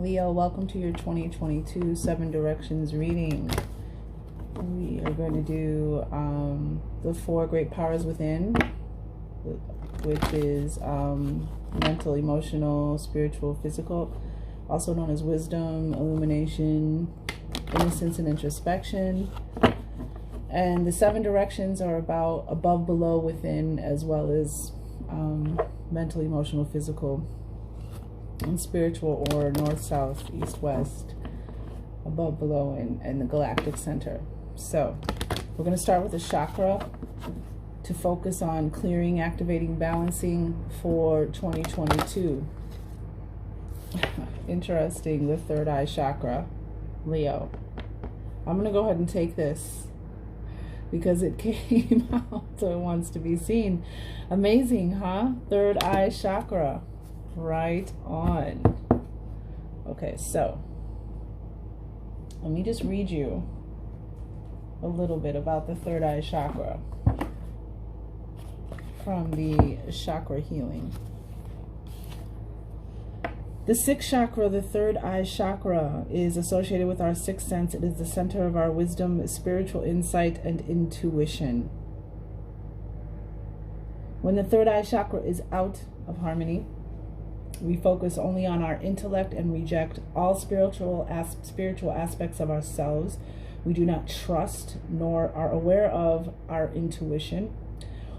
Leo, welcome to your 2022 7 Directions reading. We are going to do the 4 great powers within, which is mental, emotional, spiritual, physical, also known as wisdom, illumination, innocence, and introspection. And the 7 directions are about above, below, within, as well as mental, emotional, physical, and spiritual, or north, south, east, west, above, below, and the galactic center. So we're going to start with the chakra to focus on clearing, activating, balancing for 2022. Interesting, the third eye chakra, Leo. I'm going to go ahead and take this because it came out, so it wants to be seen. Amazing, huh? Third eye chakra. Right on. Okay, so let me just read you a little bit about the third eye chakra from the chakra healing. The sixth chakra, the third eye chakra, is associated with our sixth sense. It is the center of our wisdom, spiritual insight, and intuition. When the third eye chakra is out of harmony, we focus only on our intellect and reject all spiritual aspects of ourselves. We do not trust nor are aware of our intuition,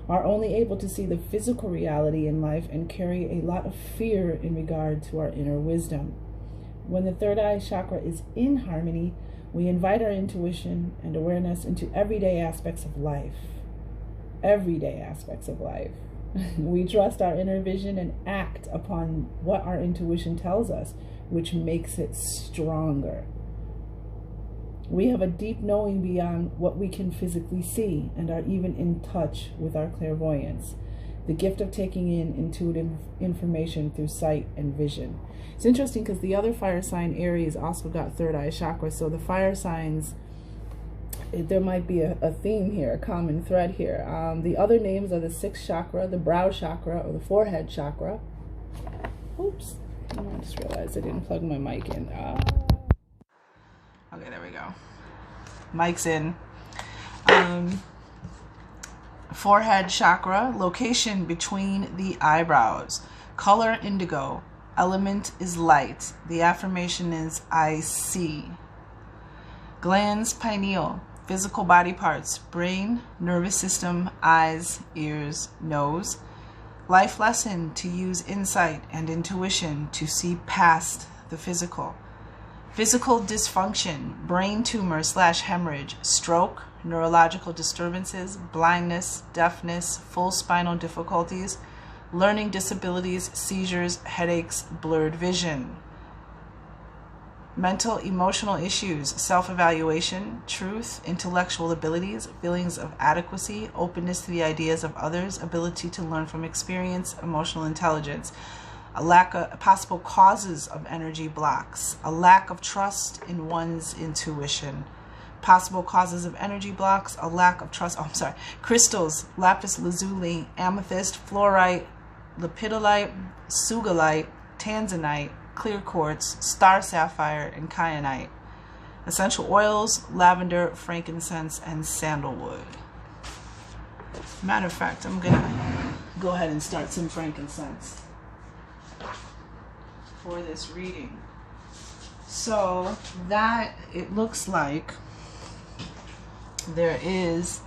are only able to see the physical reality in life, and carry a lot of fear in regard to our inner wisdom. When the third eye chakra is in harmony, we invite our intuition and awareness into everyday aspects of life. Everyday aspects of life. We trust our inner vision and act upon what our intuition tells us, which makes it stronger. We have a deep knowing beyond what we can physically see and are even in touch with our clairvoyance, the gift of taking in intuitive information through sight and vision. It's interesting because the other fire sign, Aries, also got third eye chakra. So the fire signs, there might be a theme here, a common thread here. The other names are the sixth chakra, the brow chakra, or the forehead chakra. Oops, I just realized I didn't plug my mic in. Okay, there we go. Mic's in. Forehead chakra, location between the eyebrows. Color indigo. Element is light. The affirmation is I see. Glands pineal. Physical body parts: brain, nervous system, eyes, ears, nose. Life lesson: to use insight and intuition to see past the physical. Physical dysfunction: brain tumor / hemorrhage, stroke, neurological disturbances, blindness, deafness, full spinal difficulties, learning disabilities, seizures, headaches, blurred vision. Mental, emotional issues: self-evaluation, truth, intellectual abilities, feelings of adequacy, openness to the ideas of others, ability to learn from experience, emotional intelligence. A lack of possible causes of energy blocks, a lack of trust in one's intuition. Possible causes of energy blocks: a lack of trust. Crystals: lapis lazuli, amethyst, fluorite, lepidolite, sugilite, tanzanite, clear quartz, star sapphire, and kyanite. Essential oils: lavender, frankincense, and sandalwood. Matter of fact, I'm gonna go ahead and start some frankincense for this reading. So that it looks like there is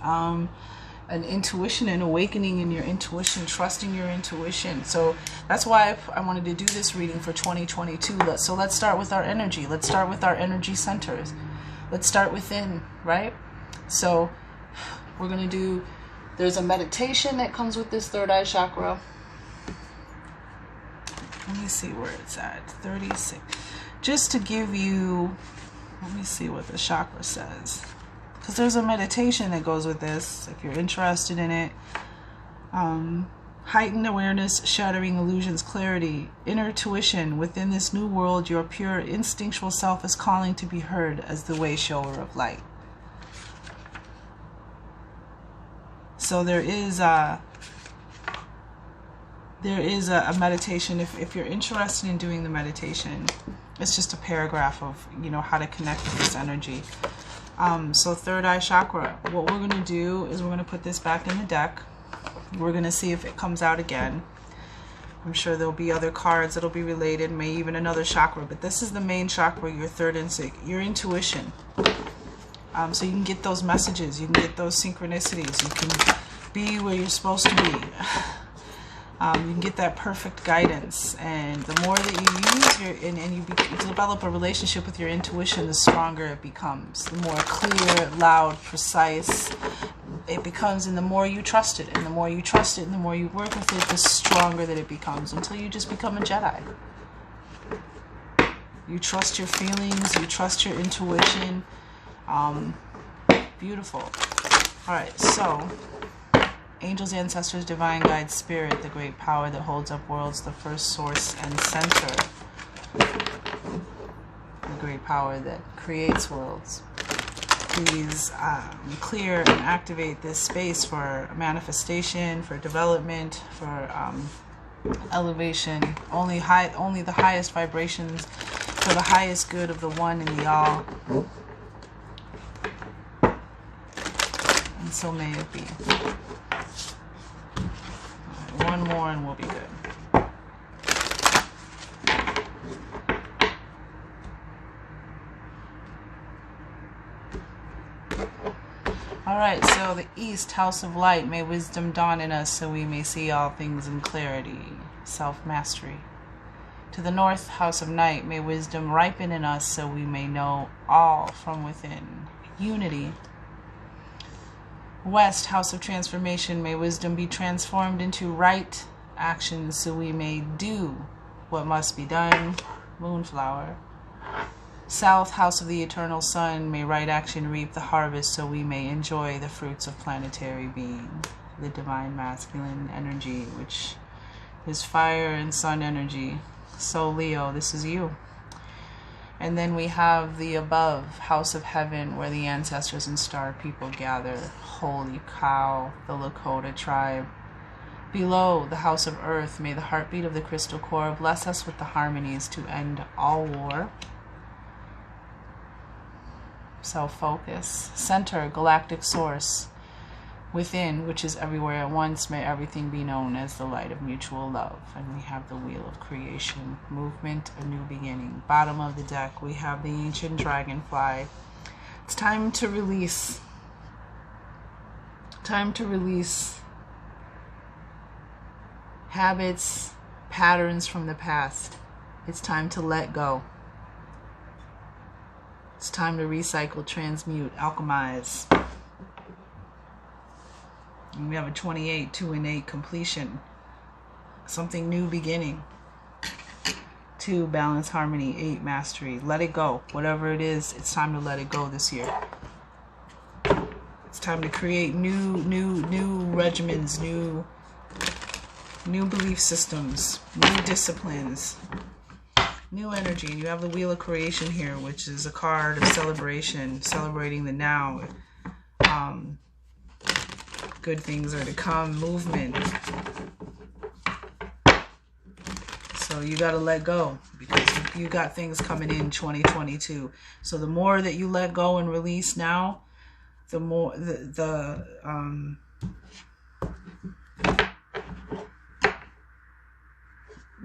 an intuition and awakening in your intuition, trusting your intuition. So that's why I wanted to do this reading for 2022. So let's start with our energy. Let's start with our energy centers. Let's start within, right? So we're going to do, there's a meditation that comes with this third eye chakra. Let me see where it's at, 36. Just to give you, let me see what the chakra says. Because there's a meditation that goes with this, if you're interested in it. Heightened awareness, shattering illusions, clarity, inner tuition. Within this new world, your pure instinctual self is calling to be heard as the way shower of light. So there is there is a meditation. If you're interested in doing the meditation, it's just a paragraph of, you know, how to connect with this energy. So third eye chakra, what we're going to do is we're going to put this back in the deck. We're going to see if it comes out again. I'm sure there'll be other cards that'll be related, maybe even another chakra, but this is the main chakra, your third instinct, your intuition. So you can get those messages, you can get those synchronicities, you can be where you're supposed to be. You can get that perfect guidance, and the more that you use your, and you develop a relationship with your intuition, the stronger it becomes. The more clear, loud, precise it becomes, and the more you trust it, and the more you trust it, and the more you work with it, the stronger that it becomes, until you just become a Jedi. You trust your feelings, you trust your intuition. Beautiful. All right, so angels, ancestors, divine guide, spirit, the great power that holds up worlds, the first source and center, the great power that creates worlds. Please clear and activate this space for manifestation, for development, for elevation. Only the highest vibrations, for the highest good of the one and the all. And so may it be. One more and we'll be good. Alright, so the East, House of Light, may wisdom dawn in us so we may see all things in clarity, self-mastery. To the North, House of Night, may wisdom ripen in us so we may know all from within, unity. West, House of Transformation, may wisdom be transformed into right actions so we may do what must be done, Moonflower. South, House of the Eternal Sun, may right action reap the harvest so we may enjoy the fruits of planetary being, the divine masculine energy, which is fire and sun energy. So Leo, this is you. And then we have the above, House of Heaven, where the ancestors and star people gather. Holy cow, the Lakota tribe. Below, the House of Earth, may the heartbeat of the crystal core bless us with the harmonies to end all war. Self-focus. Center, galactic source. Within, which is everywhere at once, may everything be known as the light of mutual love. And we have the wheel of creation, movement, a new beginning. Bottom of the deck, we have the ancient dragonfly. It's time to release. Time to release habits, patterns from the past. It's time to let go. It's time to recycle, transmute, alchemize. And we have a 28, 2 and 8 completion. Something new beginning. 2, balance, harmony. 8, mastery. Let it go. Whatever it is, it's time to let it go this year. It's time to create new regimens, new belief systems, new disciplines, new energy. And you have the wheel of creation here, which is a card of celebration, celebrating the now. Good things are to come, movement. So you got to let go, because you got things coming in 2022. So the more that you let go and release now, the more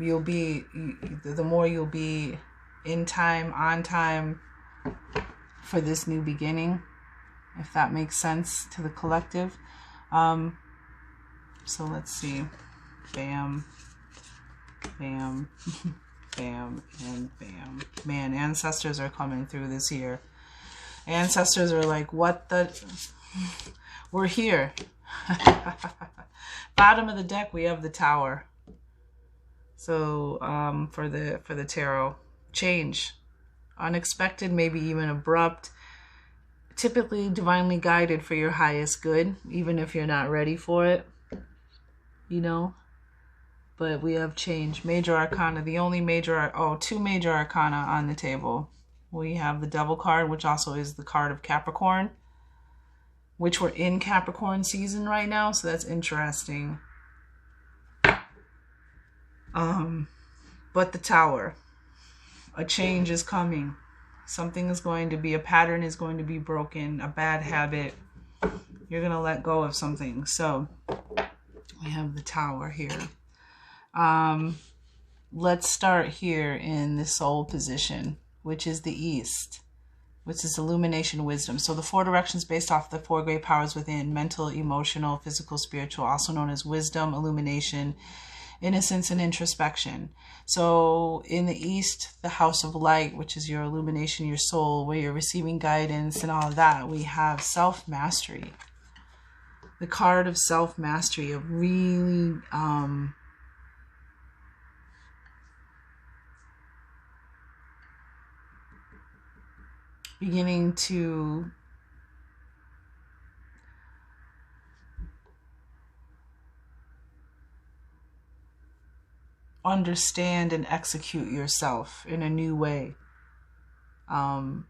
you'll be, the more you'll be in time, on time for this new beginning, if that makes sense to the collective. So let's see. Bam, bam, bam, and bam. Man, ancestors are coming through this year. Ancestors are like, what the? We're here. Bottom of the deck, we have the Tower. So for the tarot, change, unexpected, maybe even abrupt. Typically divinely guided for your highest good, even if you're not ready for it, you know. But we have change. Major arcana, the only major, two major arcana on the table. We have the Devil card, which also is the card of Capricorn, which we're in Capricorn season right now, so that's interesting. But the Tower, a change is coming. Something is going to be, a pattern is going to be broken, a bad habit. You're going to let go of something. So we have the Tower here. Let's start here in the soul position, which is the East, which is illumination, wisdom. So the 4 directions based off the 4 great powers within: mental, emotional, physical, spiritual, also known as wisdom, illumination, innocence, and introspection. So in the East, the house of light, which is your illumination, your soul, where you're receiving guidance and all of that, we have self-mastery. The card of self-mastery, of really beginning to understand and execute yourself in a new way. And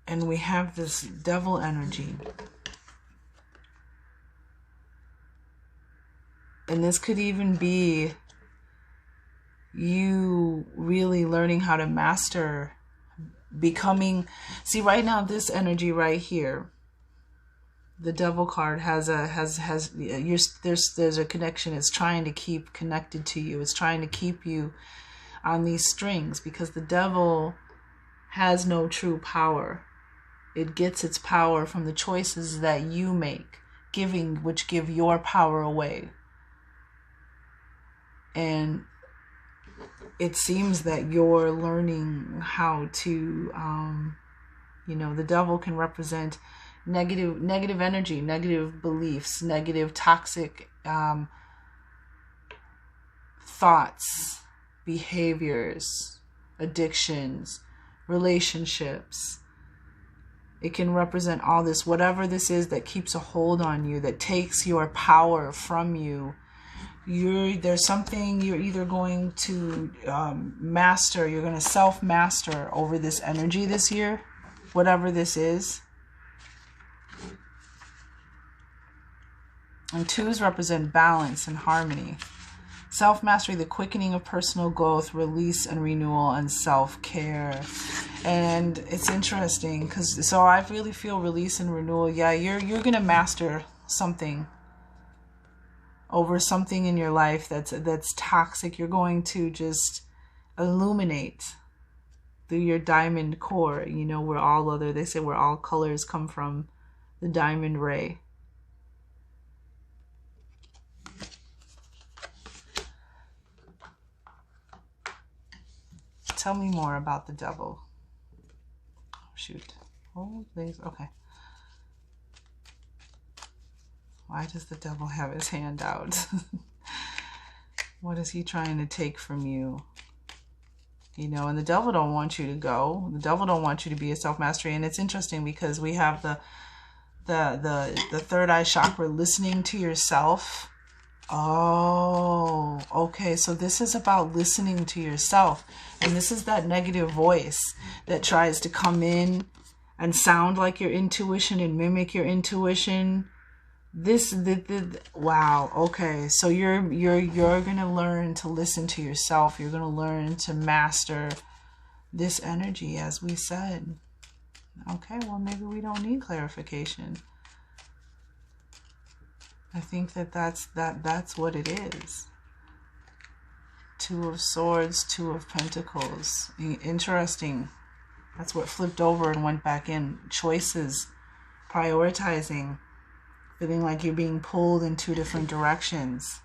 we have this devil energy. And this could even be you really learning how to master becoming. See, right now, this energy right here, the devil card there's a connection. It's trying to keep connected to you. It's trying to keep you on these strings, because the devil has no true power. It gets its power from the choices that you make, which give your power away. And it seems that you're learning how to, the devil can represent negative energy, negative beliefs, negative toxic thoughts, behaviors, addictions, relationships. It can represent all this, whatever this is that keeps a hold on you, that takes your power from you. There's something you're either going to master, you're going to self-master over this energy this year, whatever this is. And 2s represent balance and harmony. Self-mastery, the quickening of personal growth, release and renewal, and self-care. And it's interesting because, so I really feel release and renewal. Yeah, you're going to master something over something in your life that's toxic. You're going to just illuminate through your diamond core. They say where all colors come from, the diamond ray. Tell me more about the devil. Oh, shoot. Oh, please. Okay. Why does the devil have his hand out? What is he trying to take from you? And the devil don't want you to go. The devil don't want you to be a self-mastery. And it's interesting because we have the third eye chakra, listening to yourself. Oh, okay. So this is about listening to yourself. And this is that negative voice that tries to come in and sound like your intuition and mimic your intuition. Wow. Okay. So you're going to learn to listen to yourself. You're going to learn to master this energy, as we said. Okay. Well, maybe we don't need clarification. I think that's what it is. 2 of Swords, 2 of Pentacles. Interesting. That's what flipped over and went back in. Choices, prioritizing, feeling like you're being pulled in 2 different directions.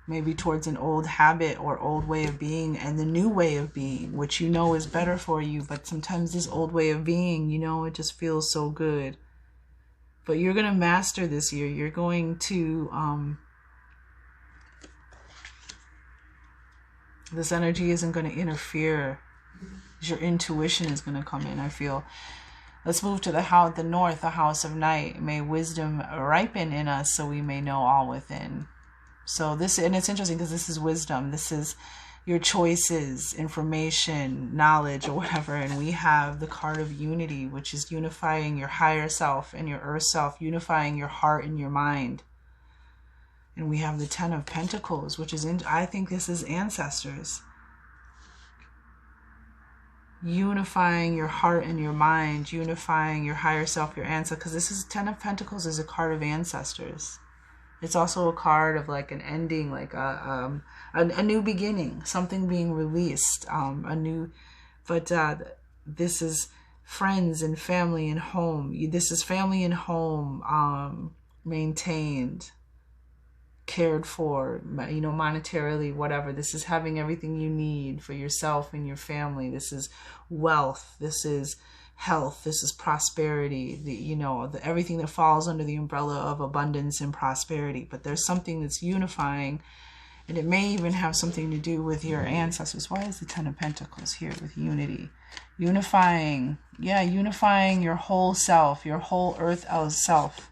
Maybe towards an old habit or old way of being and the new way of being, which is better for you. But sometimes this old way of being, it just feels so good. But you're going to master this year. You're going to, this energy isn't going to interfere. Your intuition is going to come in, I feel. Let's move to the north, the house of night. May wisdom ripen in us so we may know all within. So and it's interesting because this is wisdom. This is your choices, information, knowledge, or whatever. And we have the card of unity, which is unifying your higher self and your earth self, unifying your heart and your mind. And we have the Ten of Pentacles, which is, I think this is ancestors. Unifying your heart and your mind, unifying your higher self, your ancestor. Because this is Ten of Pentacles is a card of ancestors. It's also a card of like an ending, like a new beginning, something being released, this is friends and family and home. This is family and home, maintained, cared for, you know, monetarily, whatever. This is having everything you need for yourself and your family. This is wealth. This is health. This is prosperity. Everything that falls under the umbrella of abundance and prosperity. But there's something that's unifying, and it may even have something to do with your ancestors. Why is the Ten of Pentacles here with unity? Unifying. Yeah, unifying your whole self, your whole earth self.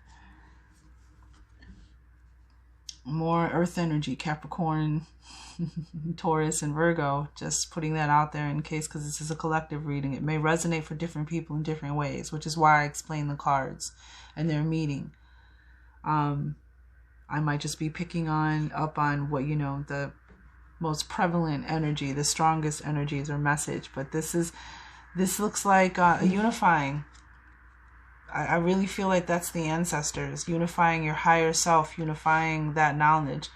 More earth energy, Capricorn, Taurus, and Virgo. Just putting that out there in case, because this is a collective reading. It may resonate for different people in different ways, which is why I explain the cards and their meaning. I might just be picking up on what, the most prevalent energy, the strongest energies or message. But this looks like unifying. I really feel like that's the ancestors, unifying your higher self, unifying that knowledge,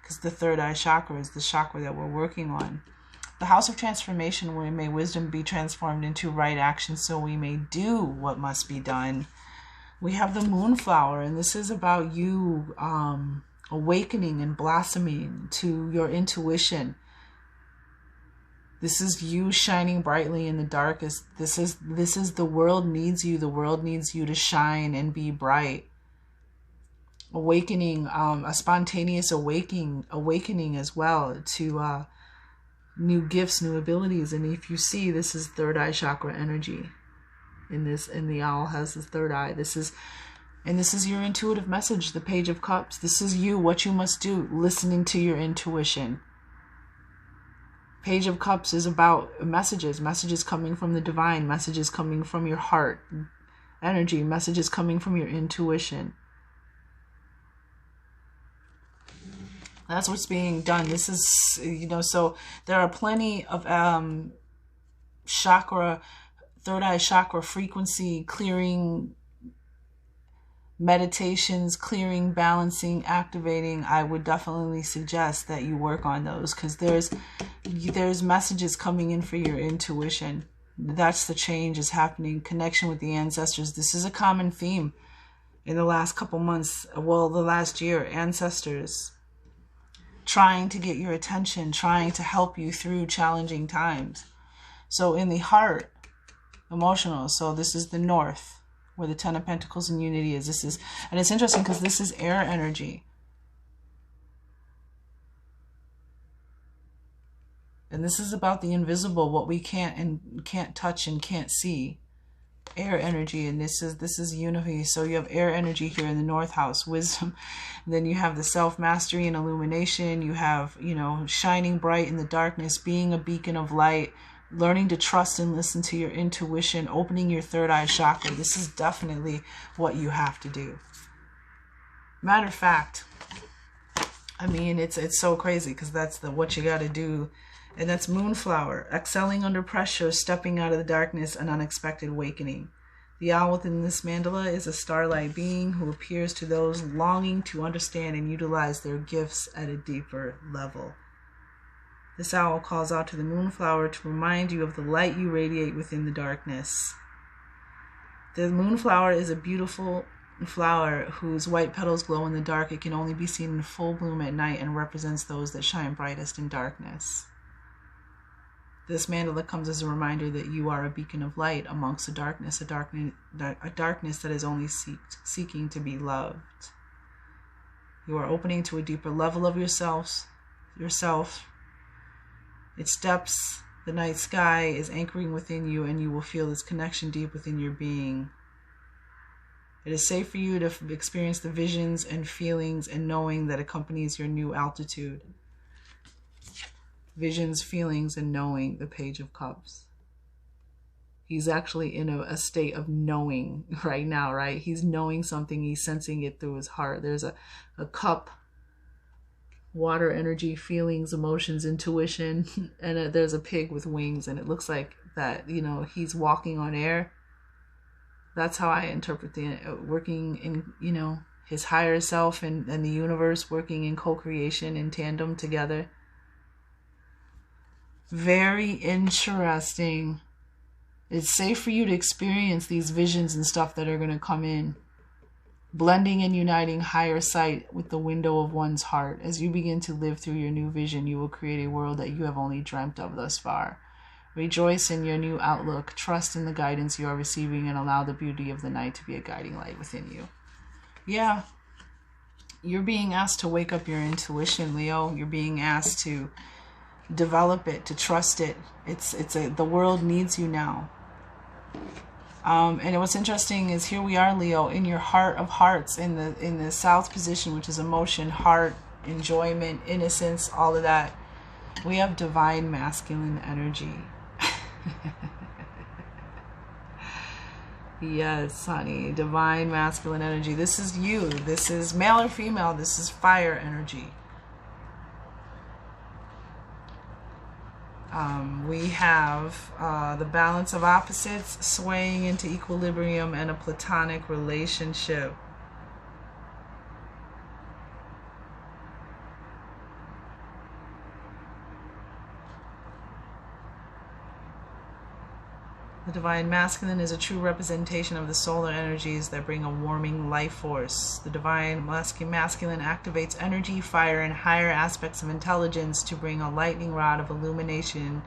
because the third eye chakra is the chakra that we're working on. The house of transformation, where may wisdom be transformed into right action so we may do what must be done. We have the moonflower, and this is about you awakening and blossoming to your intuition. This is you shining brightly in the darkest. This is the world needs you. The world needs you to shine and be bright. Awakening, a spontaneous awakening as well to new gifts, new abilities. And if you see, this is third eye chakra energy. And the owl has the third eye. This is your intuitive message, the Page of Cups. This is you, what you must do, listening to your intuition. Page of Cups is about messages coming from the divine, messages coming from your heart energy, messages coming from your intuition. That's what's being done. This is, so there are plenty of chakra, third eye chakra frequency clearing meditations, clearing, balancing, activating. I would definitely suggest that you work on those, because there's messages coming in for your intuition. That's the change is happening. Connection with the ancestors. This is a common theme in the last couple months. Well, the last year. Ancestors trying to get your attention, trying to help you through challenging times. So in the heart, emotional. So this is the north, where the Ten of Pentacles and unity is. And it's interesting because this is air energy. And this is about the invisible, what we can't touch and can't see. Air energy, and this is unity. So you have air energy here in the north house, wisdom. And then you have the self-mastery and illumination. You have, shining bright in the darkness, being a beacon of light, learning to trust and listen to your intuition, opening your third eye chakra. This is definitely what you have to do. Matter of fact, I mean, it's so crazy, because that's what you got to do. And that's moonflower, excelling under pressure, stepping out of the darkness, an unexpected awakening. The owl within this mandala is a starlight being who appears to those longing to understand and utilize their gifts at a deeper level. This owl calls out to the moonflower to remind you of the light you radiate within the darkness. The moonflower is a beautiful flower whose white petals glow in the dark. It can only be seen in full bloom at night and represents those that shine brightest in darkness. This mandala comes as a reminder that you are a beacon of light amongst the darkness, a darkness that is only seeking to be loved. You are opening to a deeper level of yourself. It steps, the night sky is anchoring within you, and you will feel this connection deep within your being. It is safe for you to experience the visions and feelings and knowing that accompanies your new altitude. Visions, feelings, and knowing, the Page of Cups. He's actually in a state of knowing right now, right? He's knowing something. He's sensing it through his heart. There's a cup water energy, feelings, emotions, intuition. And there's a pig with wings, and it looks like that, you know, he's walking on air. That's how I interpret the working in, you know, his higher self and the universe working in co-creation in tandem together. Very interesting. It's safe for you to experience these visions and stuff that are going to come in. Blending and uniting higher sight with the window of one's heart. As you begin to live through your new vision, you will create a world that you have only dreamt of thus far. Rejoice in your new outlook. Trust in the guidance you are receiving and allow the beauty of the night to be a guiding light within you. Yeah. You're being asked to wake up your intuition, Leo. You're being asked to develop it, to trust it. The world needs you now. And what's interesting is here we are, Leo, in your heart of hearts, in the south position, which is emotion, heart, enjoyment, innocence, all of that. We have divine masculine energy. Yes, honey, divine masculine energy. This is you. This is male or female. This is fire energy. We have the balance of opposites swaying into equilibrium and a platonic relationship. The divine masculine is a true representation of the solar energies that bring a warming life force. The divine masculine activates energy, fire, and higher aspects of intelligence to bring a lightning rod of illumination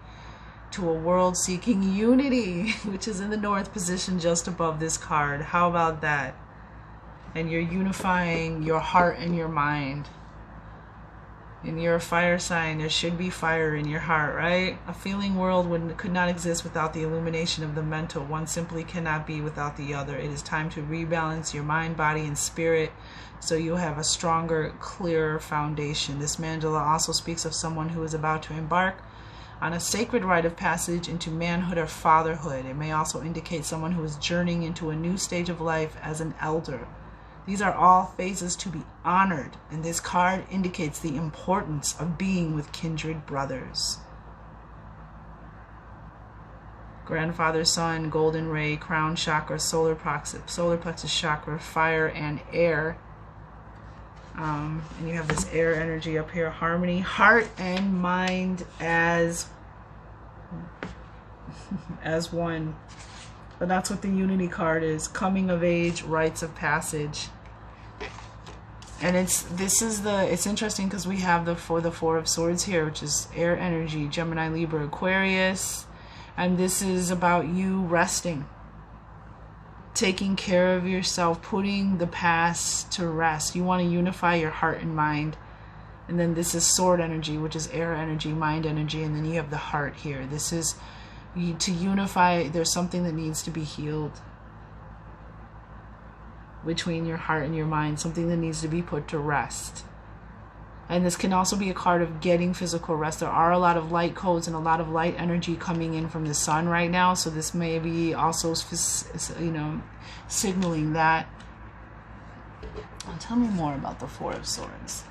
to a world seeking unity, which is in the north position just above this card. How about that? And you're unifying your heart and your mind. And you're a fire sign. There should be fire in your heart, right? A feeling world could not exist without the illumination of the mental. One simply cannot be without the other. It is time to rebalance your mind, body, and spirit so you have a stronger, clearer foundation. This mandala also speaks of someone who is about to embark on a sacred rite of passage into manhood or fatherhood. It may also indicate someone who is journeying into a new stage of life as an elder. These are all phases to be honored, and this card indicates the importance of being with kindred brothers. Grandfather, sun, golden ray, crown chakra, solar plexus chakra, fire, and air. And you have this air energy up here, harmony, heart and mind as one. But that's what the unity card is, coming of age, rites of passage. And it's interesting because we have the Four of Swords here, which is air energy, Gemini, Libra, Aquarius. And this is about you resting, taking care of yourself, putting the past to rest. You want to unify your heart and mind. And then this is sword energy, which is air energy, mind energy. And then you have the heart here. This is to unify. There's something that needs to be healed between your heart and your mind, something that needs to be put to rest. And this can also be a card of getting physical rest. There are a lot of light codes and a lot of light energy coming in from the sun right now, so this may be also, you know, signaling that. Tell me more about the Four of Swords.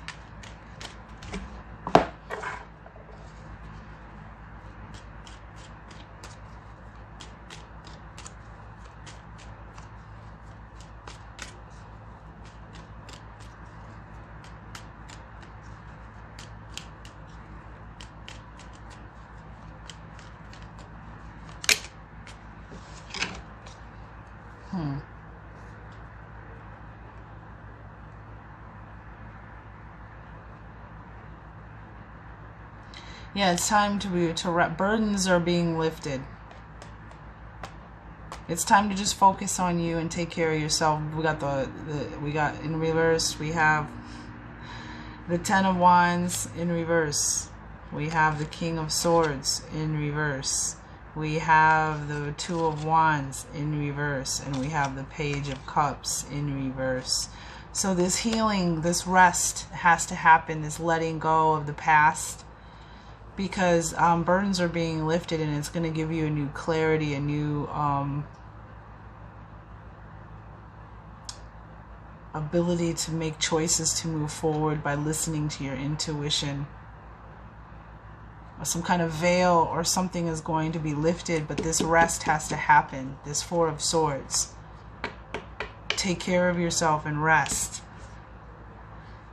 Yeah, it's time burdens are being lifted. It's time to just focus on you and take care of yourself. We got we got in reverse, we have the Ten of Wands in reverse. We have the King of Swords in reverse. We have the Two of Wands in reverse, and we have the Page of Cups in reverse. So this healing, this rest has to happen, this letting go of the past, because burdens are being lifted, and it's going to give you a new clarity, a ability to make choices to move forward by listening to your intuition. Some kind of veil or something is going to be lifted, but this rest has to happen. This Four of Swords. Take care of yourself and rest.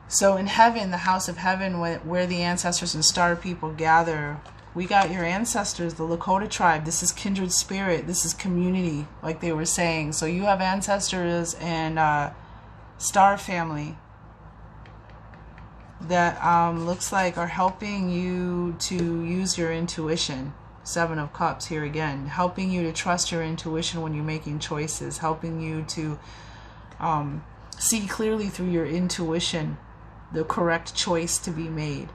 So in heaven, the house of heaven, where the ancestors and star people gather, we got your ancestors, the Lakota tribe. This is kindred spirit. This is community, like they were saying. So you have ancestors and star family that looks like are helping you to use your intuition. Seven of Cups here again, helping you to trust your intuition when you're making choices, helping you to see clearly through your intuition the correct choice to be made.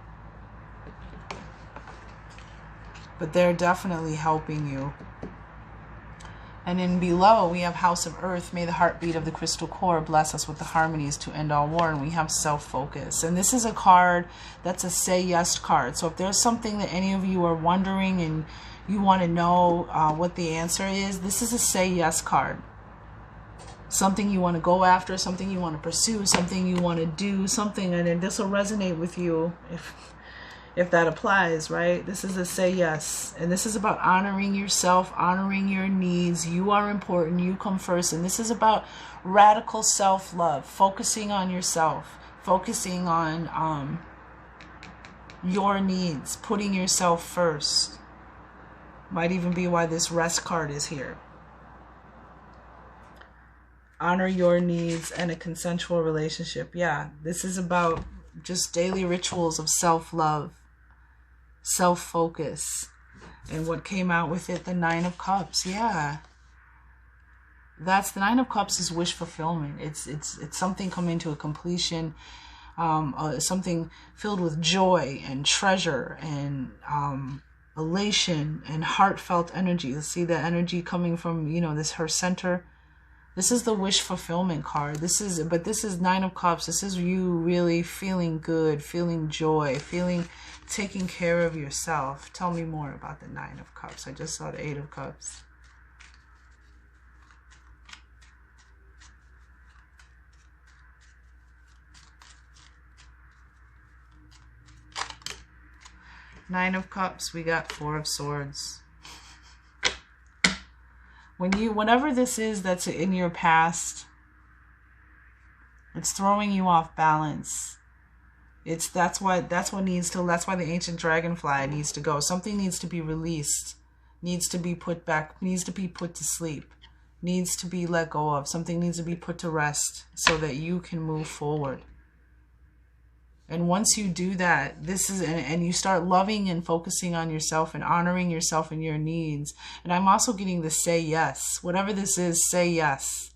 But they're definitely helping you. And in below, we have House of Earth. May the heartbeat of the crystal core bless us with the harmonies to end all war. And we have self-focus. And this is a card that's a say yes card. So if there's something that any of you are wondering and you want to know what the answer is, this is a say yes card. Something you want to go after, something you want to pursue, something you want to do, something, and this will resonate with you if that applies, right? This is a say yes. And this is about honoring yourself, honoring your needs. You are important. You come first. And this is about radical self-love, focusing on yourself, focusing on your needs, putting yourself first. Might even be why this rest card is here. Honor your needs and a consensual relationship. Yeah, this is about just daily rituals of self-love, self-focus. And what came out with it, the Nine of Cups. Yeah. That's the Nine of Cups is wish fulfillment. It's something coming to a completion, something filled with joy and treasure and elation and heartfelt energy. You see the energy coming from, this her center. This is the wish fulfillment card. This is Nine of Cups. This is you really feeling good, feeling joy, taking care of yourself. Tell me more about the Nine of Cups. I just saw the Eight of Cups. Nine of Cups, we got Four of Swords. Whenever this is that's in your past, it's throwing you off balance. That's why the ancient dragonfly needs to go. Something needs to be released, needs to be put back, needs to be put to sleep, needs to be let go of. Something needs to be put to rest so that you can move forward. And once you do that, and you start loving and focusing on yourself and honoring yourself and your needs. And I'm also getting the say yes. Whatever this is, say yes.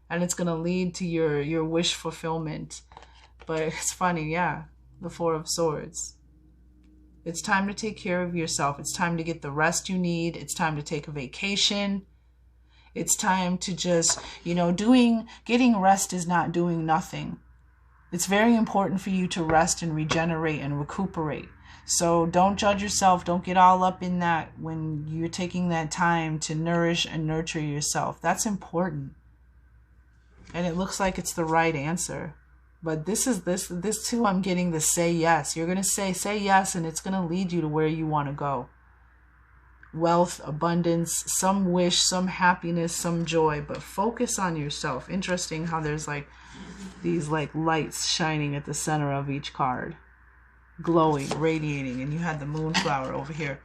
And it's going to lead to your wish fulfillment. But it's funny, yeah. The Four of Swords. It's time to take care of yourself. It's time to get the rest you need. It's time to take a vacation. It's time to just, getting rest is not doing nothing. It's very important for you to rest and regenerate and recuperate. So don't judge yourself. Don't get all up in that when you're taking that time to nourish and nurture yourself. That's important. And it looks like it's the right answer. But this too, I'm getting the say yes. You're going to say yes, and it's going to lead you to where you want to go. Wealth, abundance, some wish, some happiness, some joy, but focus on yourself. Interesting how there's these lights shining at the center of each card, glowing, radiating, and you had the moonflower over here.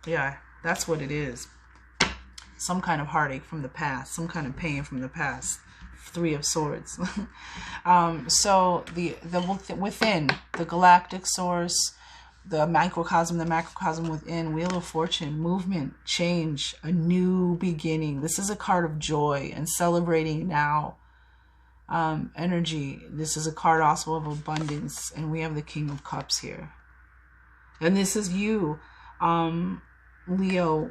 Yeah, that's what it is. Some kind of heartache from the past, some kind of pain from the past. Three of Swords. So within the galactic source, the microcosm, the macrocosm within, Wheel of Fortune, movement, change, a new beginning. This is a card of joy and celebrating now. Energy. This is a card also of abundance, and we have the King of Cups here. And this is you, Leo,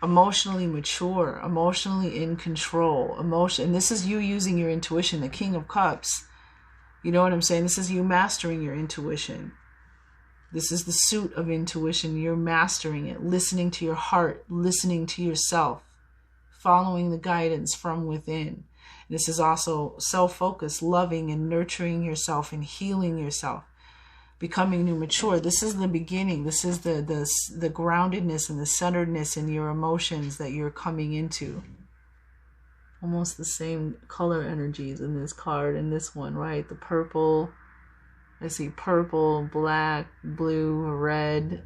emotionally mature, emotionally in control, and this is you using your intuition, the King of Cups. You know what I'm saying? This is you mastering your intuition. This is the suit of intuition. You're mastering it, listening to your heart, listening to yourself, following the guidance from within. This is also self-focused, loving and nurturing yourself and healing yourself, becoming new, mature. This is the beginning. This is the groundedness and the centeredness in your emotions that you're coming into. Almost the same color energies in this card and this one, right? The purple. I see purple, black, blue, red.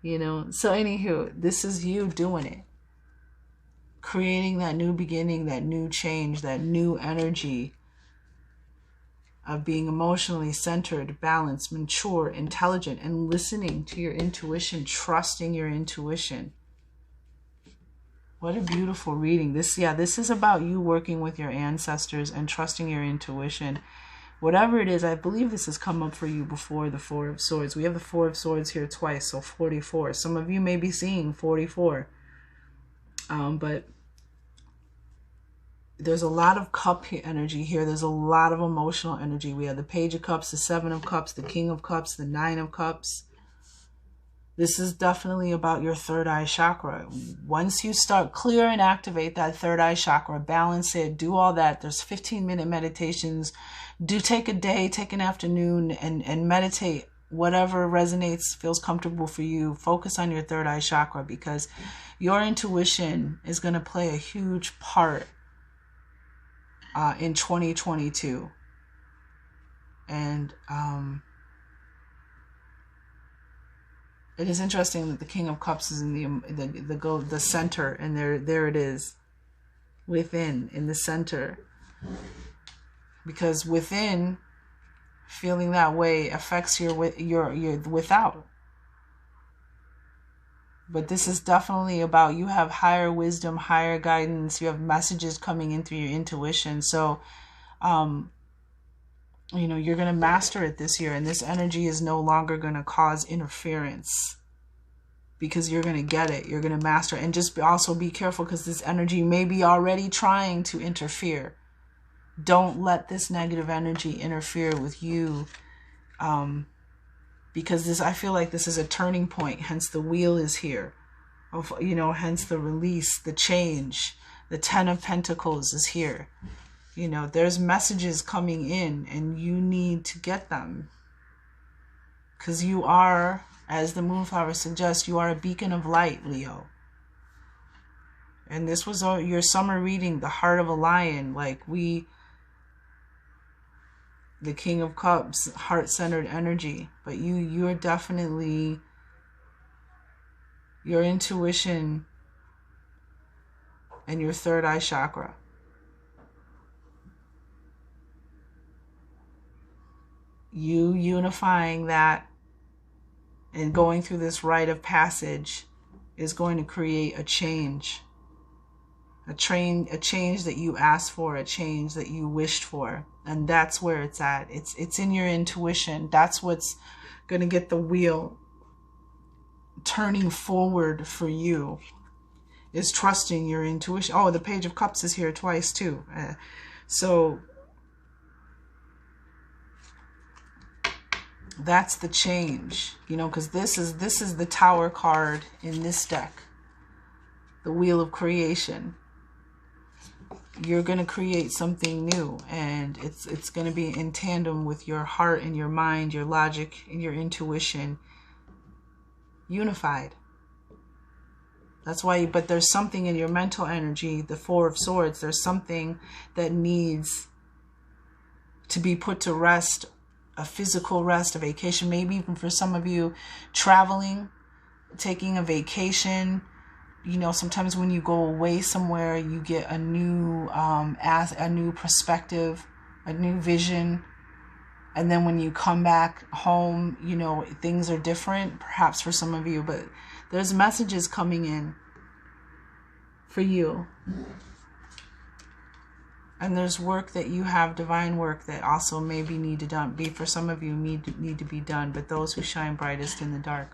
You know, so anywho, this is you doing it. Creating that new beginning, that new change, that new energy of being emotionally centered, balanced, mature, intelligent, and listening to your intuition, trusting your intuition. What a beautiful reading. This is about you working with your ancestors and trusting your intuition. Whatever it is, I believe this has come up for you before, the Four of Swords. We have the Four of Swords here twice, so 44. Some of you may be seeing 44. But there's a lot of cup energy here. There's a lot of emotional energy. We have the Page of Cups, the Seven of Cups, the King of Cups, the Nine of Cups. This is definitely about your third eye chakra. Once you start clear and activate that third eye chakra, balance it, do all that. There's 15-minute meditations. Do take a day, take an afternoon and meditate. Whatever resonates, feels comfortable for you. Focus on your third eye chakra, because your intuition is going to play a huge part in 2022. And it is interesting that the King of Cups is in the center, and there it is within, in the center, because within, feeling that way affects your without. But this is definitely about, you have higher wisdom, higher guidance. You have messages coming in through your intuition. So, you know, you're going to master it this year. And this energy is no longer going to cause interference, because you're going to get it. You're going to master it. And just also be careful, because this energy may be already trying to interfere. Don't let this negative energy interfere with you. Because this, I feel like this is a turning point. Hence the wheel is here. You know, hence the release, the change. The Ten of Pentacles is here. You know, there's messages coming in, and you need to get them. Because you are, as the Moonflower suggests, you are a beacon of light, Leo. And this was your summer reading, the Heart of a Lion. Like the King of Cups, heart-centered energy. But you're definitely, your intuition and your third eye chakra. You unifying that and going through this rite of passage is going to create a change. A change that you asked for, a change that you wished for. And that's where it's at. It's in your intuition. That's what's going to get the wheel turning forward for you, is trusting your intuition. Oh, the Page of Cups is here twice too. So that's the change, you know, because this is the Tower card in this deck, the Wheel of Creation. You're going to create something new, and it's going to be in tandem with your heart and your mind, your logic and your intuition, unified. That's why, but there's something in your mental energy, the Four of Swords, there's something that needs to be put to rest, a physical rest, a vacation, maybe even for some of you, traveling, taking a vacation. You know, sometimes when you go away somewhere, you get a new perspective, a new vision. And then when you come back home, you know, things are different, perhaps for some of you, but there's messages coming in for you. And there's work that you have, divine work, that also maybe need to be for some of you, need to be done, but those who shine brightest in the dark.